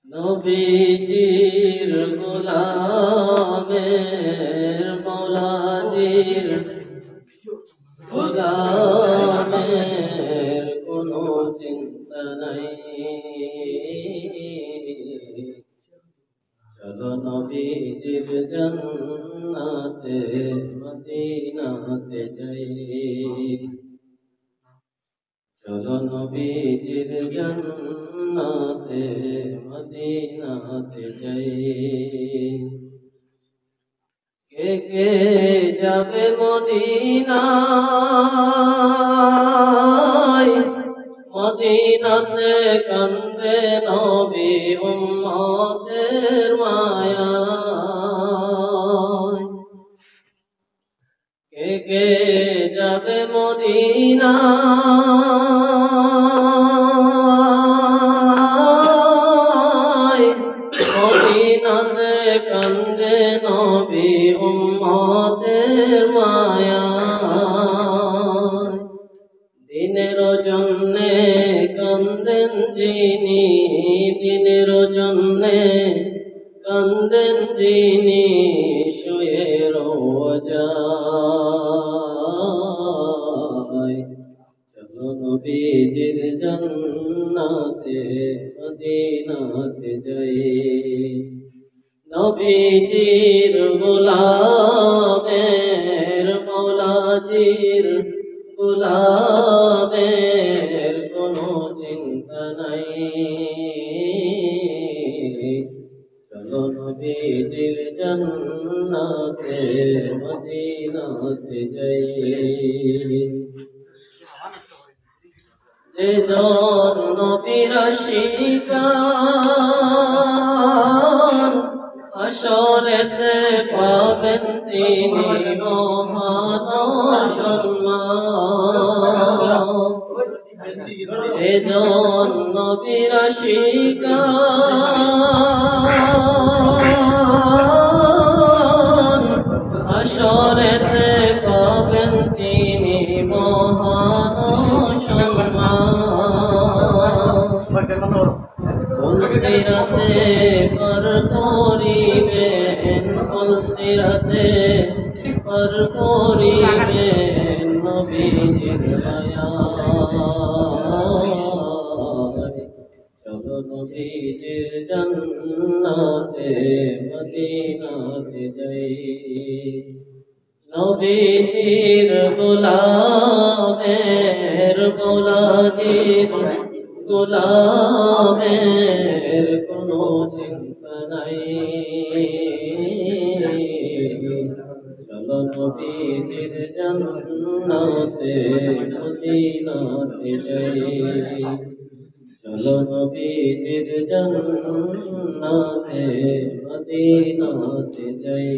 নবীজির গোলামের মৌলাজির গোলামের কোনো চিন্তা নাই। চলো নবীজির জান্নাতে মদিনাতে যাই, চলো নবীজির জান্নাতে মদিনাতে যাই। কে কে যাবে মদিনায়, মদিনাতে কান্দে নবী উম্মতের মায়ায়। কে কে যাবে মদিনায়, মদিনাতে কান্দে নবী উম্মতের মায়ায়। দিনের জন্যে কান্দেন যিনি, দিনের জন্যে কান্দেন যিনি শুয়ে রোজায়। চলো নবীজির জান্নাতে মদিনাতে যাই, নবীজির গোলামের মৌলাজির গোলামের কোনো চিন্তা নাই। চলো নবীজির জান্নাতে মদিনাতে যাই। যে জন নবীর আশিকান হাসরেতে পাবেন তিনি মহান সম্মান। যে জন নবীর আশিকান হাসরেতে পাবেন তিনি মহান সম্মান। ফুলসিরাতে পার করিবেন, ফুলসিরাতে পার করিবেন নবীজির মায়ায়। চলো নবীজির জান্নাতে মদিনাতে যাই, নবীজির গোলামের মৌলাজির গোলামের কোনো চিন্তা নাই। চলো নবীজির জান্নাতে মদিনাতে যাই, চলো নবীজির জান্নাতে মদিনাতে যাই।